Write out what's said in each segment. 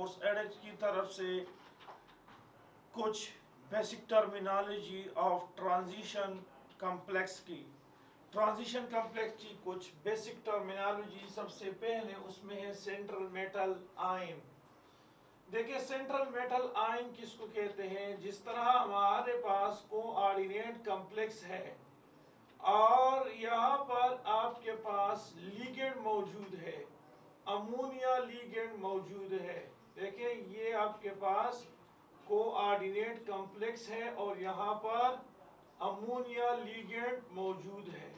Course एडेज की तरफ से कुछ basic terminology of transition complex की कुछ बेसिक टर्मिनोलॉजी। सबसे पहले उसमें है सेंट्रल मेटल आयन। देखिए सेंट्रल मेटल आयन किसको कहते हैं? जिस तरह हमारे पास कोऑर्डिनेट कॉम्प्लेक्स है और यहाँ पर आपके पास लिगेंड मौजूद है, अमोनिया लिगेंड मौजूद है। देखिए ये आपके पास कोऑर्डिनेट कॉम्प्लेक्स है और यहाँ पर अमोनिया लिगेंड मौजूद है।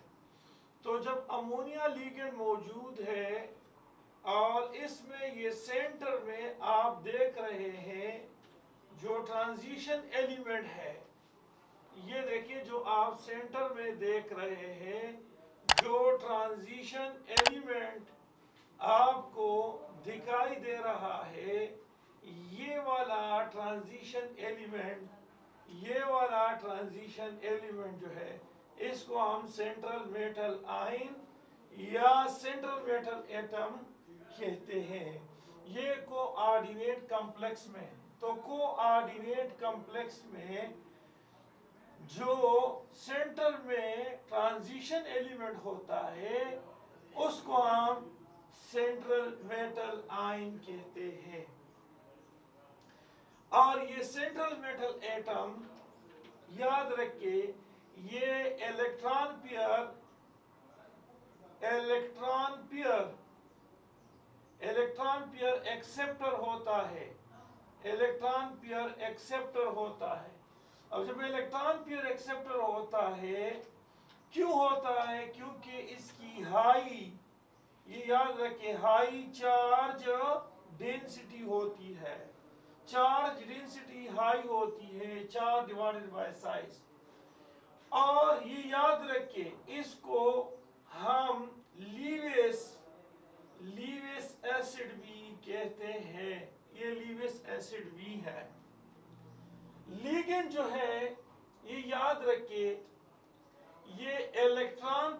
तो जब अमोनिया लिगेंड मौजूद है और इसमें ये सेंटर में आप देख रहे हैं जो ट्रांजिशन एलिमेंट है, ये देखिए जो आप सेंटर में देख रहे हैं, जो ट्रांजिशन एलिमेंट आपको दिखाई दे रहा है, ये वाला ट्रांजिशन एलिमेंट जो है इसको हम सेंट्रल मेटल आयन या सेंट्रल मेटल एटम कहते हैं। ये कोऑर्डिनेट कॉम्प्लेक्स में, तो कोऑर्डिनेट कॉम्प्लेक्स में जो सेंटर में ट्रांजिशन एलिमेंट होता है उसको हम सेंट्रल मेटल आयन कहते हैं। और ये सेंट्रल मेटल एटम याद रखिए, ये इलेक्ट्रॉन पेयर एक्सेप्टर होता है। अब जब इलेक्ट्रॉन पेयर एक्सेप्टर होता है, क्यों होता है? क्योंकि इसकी हाई, ये याद रखिए, हाई चार्ज डेंसिटी होती है। चार्ज डेंसिटी हाई होती है, चार्ज डिवाइडेड बाय साइज। और ये याद रखिए, इसको हम लीवेस एसिड भी कहते हैं। ये लीवेस एसिड भी है। लिगेंड जो है, ये याद रखिए, ये इलेक्ट्रॉन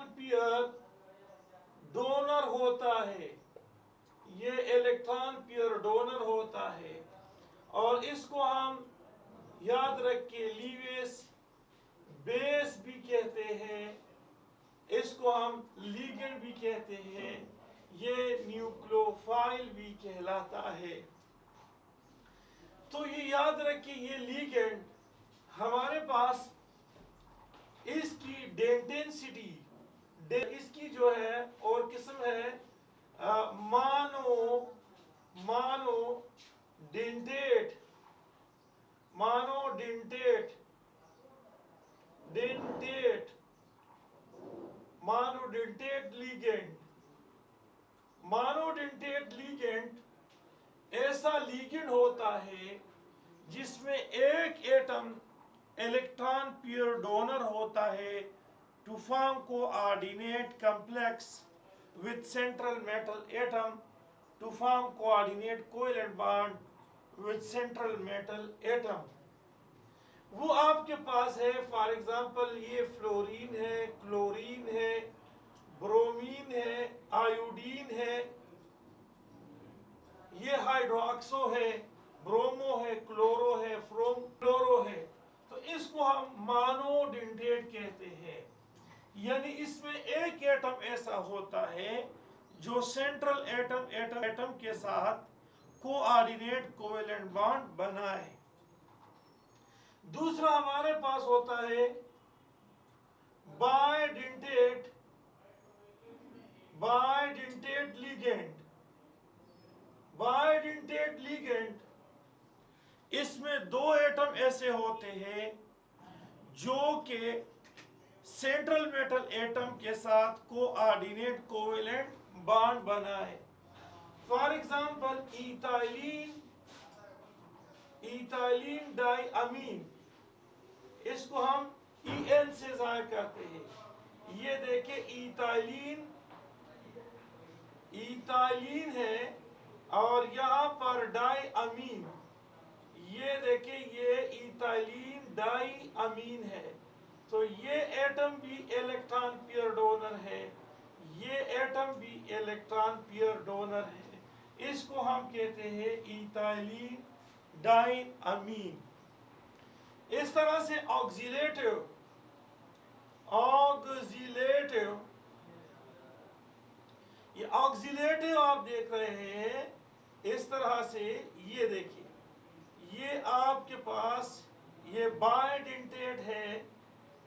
पेयर डोनर होता है। ये इलेक्ट्रॉन पेयर डोनर होता है और इसको हम याद रखिए लीवेस बेस भी कहते हैं, इसको हम लिगेंड भी कहते हैं, ये न्यूक्लियोफाइल भी कहलाता है। तो ये याद रखिए, ये लिगेंड हमारे पास इसकी डेंटेंसिटी, इसकी जो है और किस्म है मोनोडेंटेट लिगेंड ऐसा लिगेंड होता है जिसमें एक एटम इलेक्ट्रॉन पेयर डोनर होता है to form coordinate complex with central metal atom to form coordinate covalent bond with central metal atom। वो आपके पास है, फॉर एग्जांपल ये फ्लोरीन है, क्लोरीन है, ब्रोमीन है, आयोडीन है, ये हाइड्रोक्सो है, ब्रोमो है, क्लोरो है, फ्लोरो है। तो इसको हम मोनोडेंटेट कहते हैं। यानी इसमें एक एटम ऐसा होता है जो सेंट्रल एटम के साथ कोऑर्डिनेट कोवेलेंट बॉन्ड बनाए। दूसरा हमारे पास होता है बायडेंटेट लिगेंड। इसमें दो एटम ऐसे होते हैं जो के सेंट्रल मेटल एटम के साथ कोऑर्डिनेट कोवेलेंट बॉन्ड बनाए। फॉर एग्जांपल इथाइलिन डाइअमीन, इसको हम EN से जाहिर करते हैं। ये देखिए इथाइलिन है और यहाँ पर डाइअमीन, ये देखिए ये इथाइलिन डाइअमीन है। तो ये एटम भी इलेक्ट्रॉन पेयर डोनर है, ये एटम भी इलेक्ट्रॉन पेयर डोनर है, इसको हम कहते हैं इथाइलिन डाइअमीन। इस तरह से ऑक्सीलेटिव ये ऑक्सीलेटिव आप देख रहे हैं इस तरह से। ये देखिए, ये आपके पास ये बाइडेंटेट है,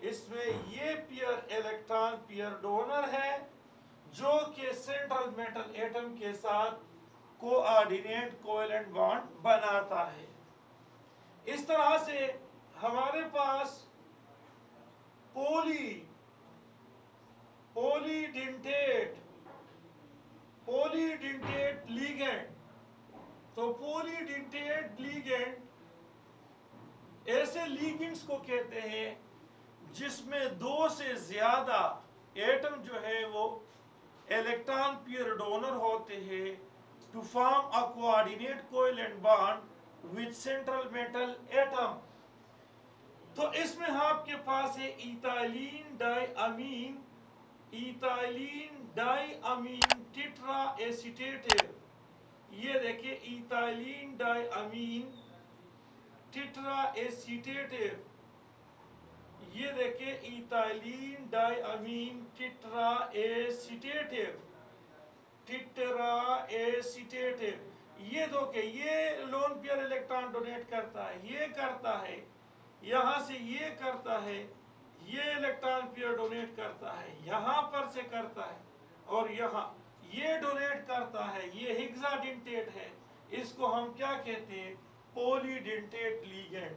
इसमें ये पेयर इलेक्ट्रॉन पेयर डोनर है जो कि सेंट्रल मेटल एटम के साथ कोऑर्डिनेट कोवेलेंट बॉन्ड बनाता है। इस तरह से हमारे पास पॉलीडेंटेट लिगेंड। तो पॉलीडेंटेट लिगेंड ऐसे लिगेंड्स को कहते हैं जिसमें दो से ज्यादा एटम जो है वो इलेक्ट्रॉन पेयर डोनर होते हैं to form a coordinate covalent bond with central metal atom. तो इसमें आपके पास है इथाइलिन डाइअमीन टेट्रा एसीटेट। ये देखिए इथाइलिन डाइअमीन टेट्रा एसीटेट। ये देखिए इथाइलिन डाइअमीन टेट्रा एसीटेट। ये देखिए ये लोन पेयर इलेक्ट्रॉन डोनेट करता है, ये करता है, यहां से ये करता है, ये इलेक्ट्रॉन पेयर डोनेट करता है, यहां पर से करता है, और यहां ये डोनेट करता है। ये हेक्साडेंटेट है, इसको हम क्या कहते हैं? Polydentate ligand.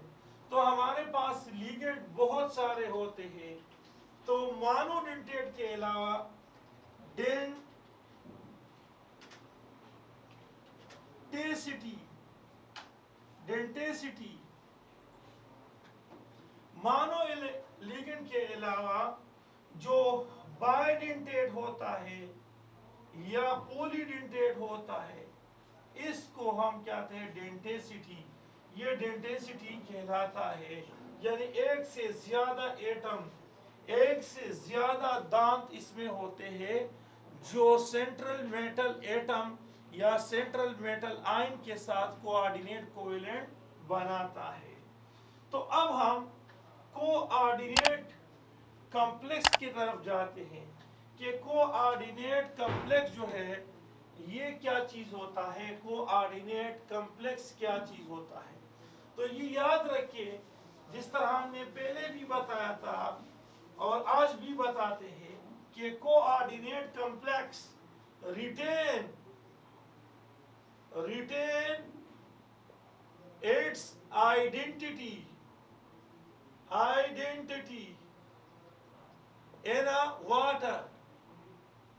तो हमारे पास लिगेंड बहुत सारे होते हैं। तो मोनोडेंटेट के अलावा डेंटेसिटी मोनो लिगेंड के अलावा जो बाइडेंटेट होता है या पॉलीडेंटेट होता है, इसको हम कहते हैं डेंटेसिटी। ये डेंटेसिटी कहलाता है, यानी एक से ज्यादा एटम, एक से ज्यादा दांत इसमें होते हैं जो सेंट्रल मेटल एटम या सेंट्रल मेटल आयन के साथ कोऑर्डिनेट कोवेलेंट बनाता है। तो अब हम कोऑर्डिनेट कॉम्प्लेक्स की तरफ जाते हैं कि कोऑर्डिनेट कॉम्प्लेक्स जो है ये क्या चीज होता है, कोऑर्डिनेट कॉम्प्लेक्स क्या चीज होता है। तो ये याद रखिए, जिस तरह हमने पहले भी बताया था और आज भी बताते हैं कि coordinate complex retain its identity in a water.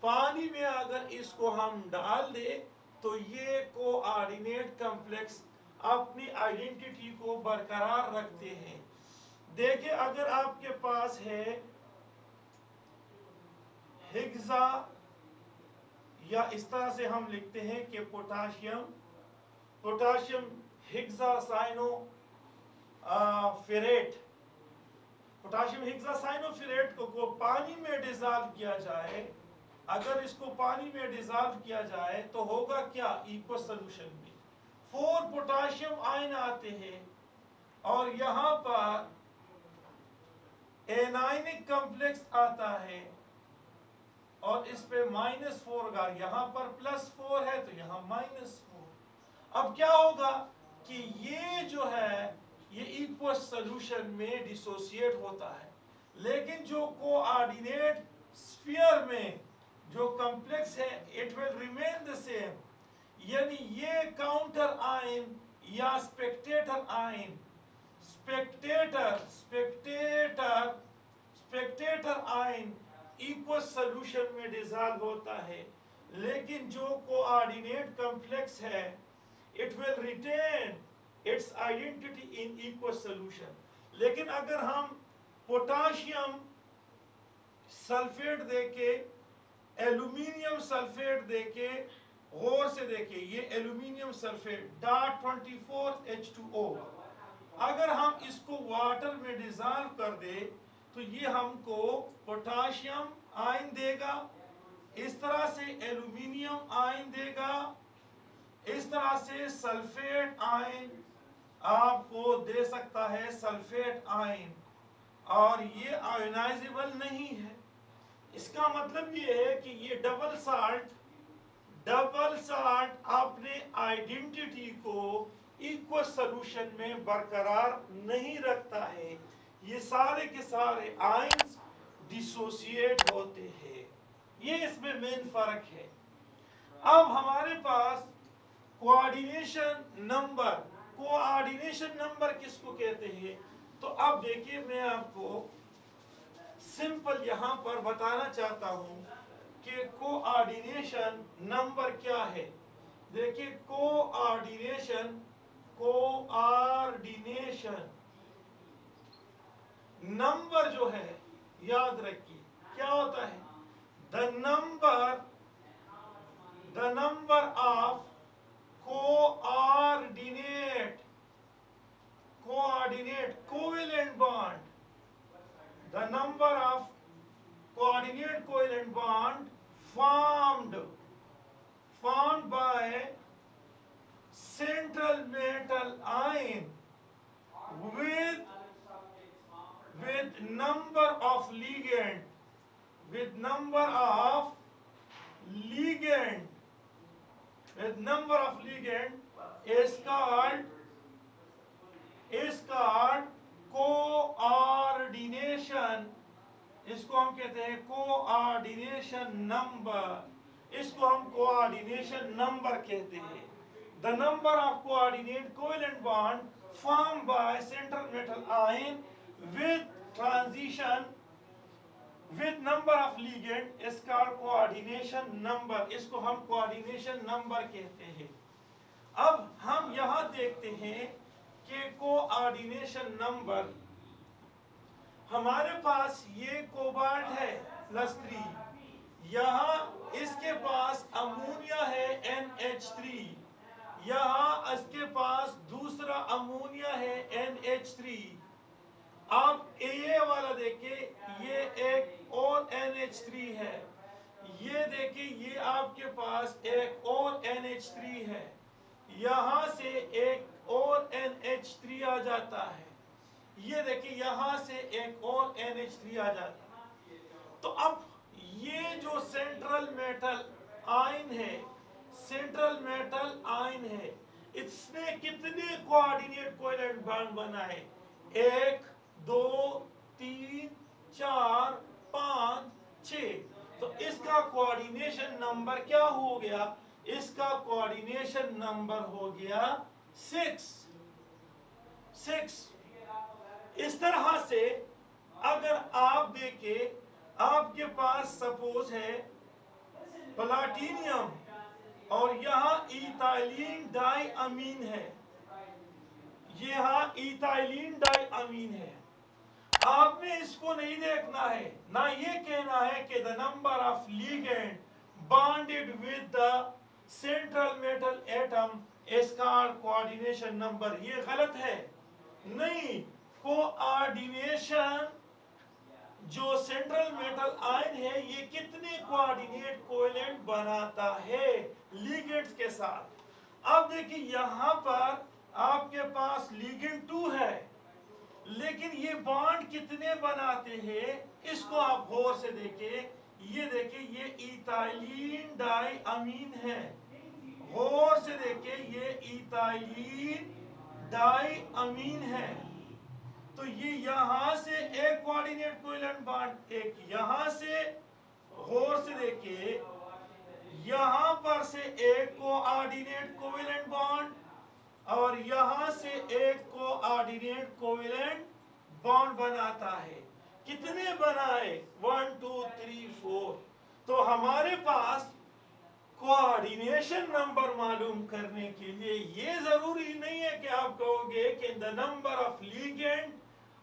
पानी में अगर इसको हम डाल दे तो ये कोऑर्डिनेट कॉम्प्लेक्स अपनी आइडेंटिटी को बरकरार रखते हैं। देखिए, अगर आपके पास है हेक्सा, या इस तरह से हम लिखते हैं कि पोटाशियम हेक्सासाइनोफेरेट। पोटाशियम हेक्सासाइनोफेरेट को पानी में डिसॉल्व किया जाए, अगर इसको पानी में डिसॉल्व किया जाए तो होगा क्या? इक्वस सॉल्यूशन में 4 पोटाशियम आयन आते हैं और यहां पर एनायनिक कॉम्प्लेक्स आता है और इस पे -4 होगा। यहां पर +4 है तो यहां -4। अब क्या होगा कि ये जो है ये इक्वस सॉल्यूशन में डिसोसिएट होता है, लेकिन जो कोऑर्डिनेट स्फीयर में जो कॉम्प्लेक्स है it will remain the same. यानी ये काउंटर आयन या spectator ion, spectator ion aqueous solution में डिसॉल्व होता है, लेकिन जो कोऑर्डिनेट कॉम्प्लेक्स है it will retain its identity in aqueous solution. लेकिन अगर हम पोटाशियम सल्फेट देके, एल्यूमिनियम सल्फेट देके, गौर से देखिए ये एल्यूमिनियम सल्फेट .24H2O, अगर हम इसको वाटर में डिसॉल्व कर दे तो ये हमको पोटाशियम आयन देगा इस तरह से एल्यूमिनियम आयन देगा, इस तरह से सल्फेट आयन आपको दे सकता है, सल्फेट आयन, और ये आयोनाइजेबल नहीं है। इसका मतलब ये है कि ये डबल साल्ट अपने आइडेंटिटी को इक्वल सॉल्यूशन में बरकरार नहीं रखता है। ये सारे के सारे आयंस डिसोसिएट होते हैं। ये इसमें मेन फर्क है। अब हमारे पास कोऑर्डिनेशन नंबर किसको कहते हैं? तो अब देखिए, मैं आपको सिंपल यहां पर बताना चाहता हूं कि कोऑर्डिनेशन नंबर क्या है। देखिए, कोऑर्डिनेशन नंबर जो है, याद रखिए क्या होता है, the number of covalent bond, the number of coordinate covalent bond formed by central metal ion with number of ligand is called coordination. इसको हम कहते हैं कोऑर्डिनेशन नंबर। इसको हम कोऑर्डिनेशन नंबर कहते हैं। The number of coordinate covalent bond form by central metal ion with transition with number of ligand is called coordination number. इसको हम कोऑर्डिनेशन नंबर कहते हैं। अब हम यहां देखते हैं कि कोऑर्डिनेशन नंबर, हमारे पास ये कोबाल्ट है +3, यहाँ इसके पास अमोनिया है NH3, यहाँ इसके पास दूसरा अमोनिया है NH3। आप ये वाला देखिए, ये एक और NH3 है, ये देखिए ये आपके पास एक और NH3 है, यहाँ से एक और NH3 आ जाता है, ये देखिए यहाँ से एक और NH3 आ जाता है। तो अब ये जो सेंट्रल मेटल आयन है, इसने कितने कोऑर्डिनेट कोवेलेंट बॉन्ड बनाए? 1 2 3 4 5 6। तो इसका कोऑर्डिनेशन नंबर क्या हो गया? इसका कोऑर्डिनेशन नंबर हो गया 6। इस तरह से अगर आप देखें, आपके पास सपोज है प्लाटिनियम और यहाँ इथाइलिन डाइअमीन है, यहाँ इथाइलिन डाइअमीन है। आपने इसको नहीं देखना है, ना ये कहना है कि the number of ligand bonded with the central metal atom is called coordination number. ये गलत है। नहीं, कोऑर्डिनेशन जो सेंट्रल मेटल आयन है, ये कितने कोऑर्डिनेट कोवेलेंट बनाता है लिगेंड्स के साथ। अब देखिए यहाँ पर आपके पास लिगेंड 2 है, लेकिन ये बॉन्ड कितने बनाते हैं इसको आप गौर से देखिए। ये देखिए, ये इथाइलिन डाइअमीन है, गौर से देखिए, ये इथाइलिन डाइअमीन है। तो ये यहां से एक कोऑर्डिनेट कोवेलेंट बॉन्ड, एक यहां से, गौर से देखिए, यहां पर से एक कोऑर्डिनेट कोवेलेंट बॉन्ड और यहां से एक कोऑर्डिनेट कोवेलेंट बॉन्ड बनाता है। कितने बनाए? 1 2 3 4। तो हमारे पास कोऑर्डिनेशन नंबर मालूम करने के लिए ये जरूरी नहीं है कि आप कहोगे कि the number of ligand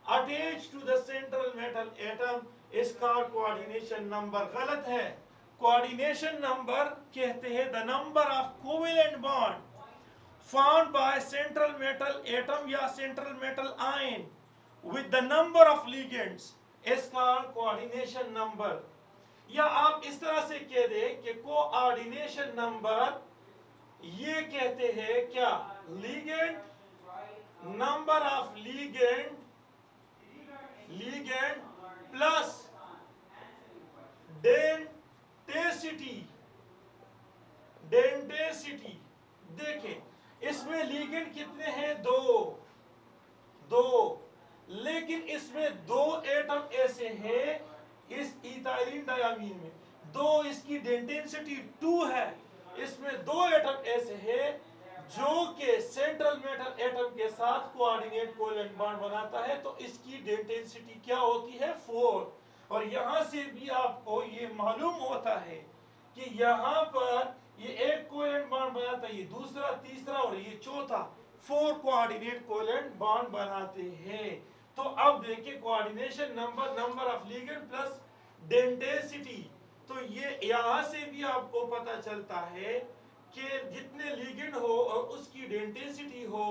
attached to the central metal atom is called coordination number. गलत है। कोऑर्डिनेशन नंबर कहते हैं the number of covalent bond found by central metal atom या central metal ion with the number of ligands is called coordination number। या आप इस तरह से कह दे कि कोऑर्डिनेशन नंबर ये कहते हैं क्या, ligand, number of ligand plus denticity. देखें इसमें लिगेंड कितने हैं, दो, लेकिन इसमें दो एटम ऐसे हैं इस इथाइलिन डायमीन में, दो, इसकी डेंटेसिटी 2 है, इसमें दो एटम ऐसे हैं जो कि सेंट्रल मेटल एटम के साथ कोऑर्डिनेट कोवेलेंट बॉन्ड बनाता है, तो इसकी डेंटेसिटी क्या होती है, 4। और यहां से भी आपको ये मालूम होता है कि यहां पर ये एक कोवेलेंट बॉन्ड बनाता है, ये दूसरा, तीसरा और ये चौथा, 4 कोऑर्डिनेट कोवेलेंट बॉन्ड बनाते हैं। तो अब देखिए coordination number of ligand plus denticity, तो ये यहां से भी आपको पता चलता है कि जितने लिगेंड हो और उसकी डेंटेसिटी हो,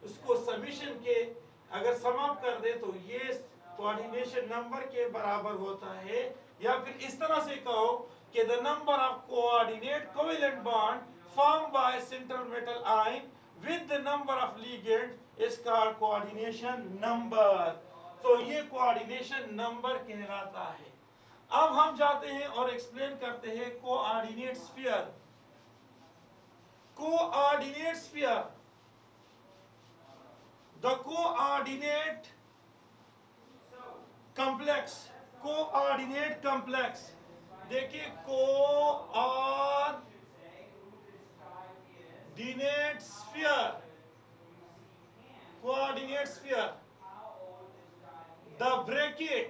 उसको समीशन के अगर समाप्त कर दे तो ये कोऑर्डिनेशन नंबर के बराबर होता है। या फिर इस तरह से कहो कि the number of coordinate covalent bond form by central metal ion with the number of ligand is called coordination number. तो ये कोऑर्डिनेशन नंबर कहलाता है। अब हम जाते हैं और एक्सप्लेन करते हैं coordinate sphere. Coordinate sphere, the coordinate complex, coordinate complex. देखिए coordinate sphere, coordinate sphere, the bracket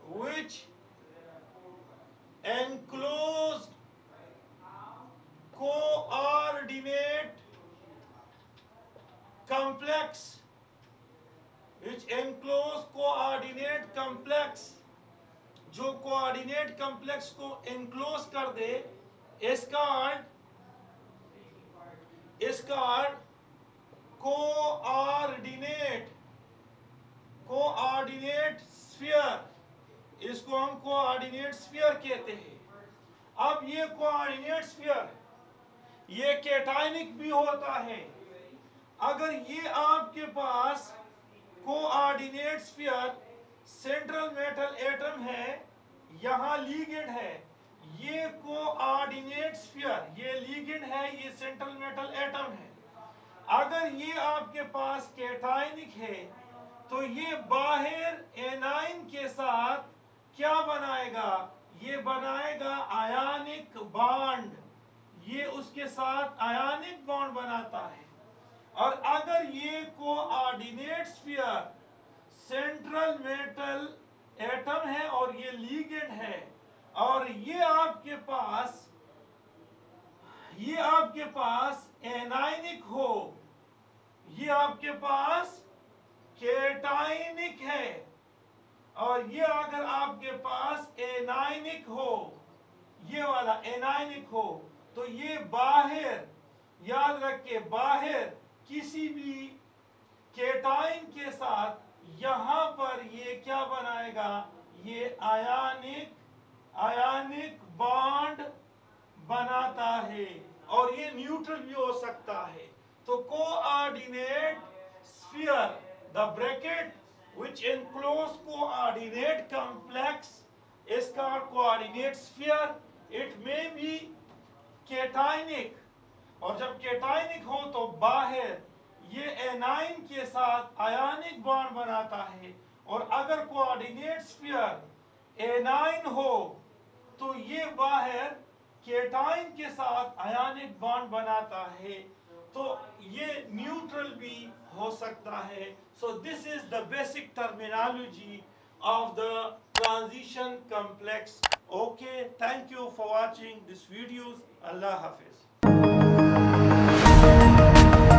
which enclosed coordinate complex, जो कोऑर्डिनेट कॉम्प्लेक्स को एनक्लोज कर दे, इसका कोऑर्डिनेट स्फीयर, इसको हम कोऑर्डिनेट स्फीयर कहते हैं। अब ये कोऑर्डिनेट स्फीयर ये कैटायनिक भी होता है। अगर ये आपके पास coordinate sphere central metal atom है, यहां लिगेंड है, ये कोऑर्डिनेट स्फीयर, ये लिगेंड है, ये सेंट्रल मेटल एटम है। अगर ये आपके पास कैटायनिक है तो ये बाहर एनाइन के साथ क्या बनाएगा, ये बनाएगा आयनिक बॉन्ड, ये उसके साथ आयनिक बॉन्ड बनाता है। और अगर ये coordinate sphere central metal atom है और ये लिगेंड है, और ये आपके पास एनाइनिक हो, ये आपके पास कैटायनिक है, और ये अगर आपके पास एनाइनिक हो, ये वाला एनाइनिक हो, तो ये बाहर, याद रखिए, बाहर किसी भी कैटायन के साथ यहां पर ये क्या बनाएगा, ये आयनिक बॉन्ड बनाता है, और ये न्यूट्रल भी हो सकता है। तो coordinate sphere, the bracket which enclose coordinate complex is called coordinate sphere. It may be cationic, और जब कैटायनिक हो तो बाहर ये एनाइन के साथ आयनिक बॉन्ड बनाता है, और अगर कोऑर्डिनेट स्फीयर एनाइन हो तो ये बाहर कैटायन के साथ आयनिक बॉन्ड बनाता है, तो ये न्यूट्रल भी हो सकता है। So this is the basic terminology of the transition complex. Okay, thank you for watching this videos. Allah Hafiz.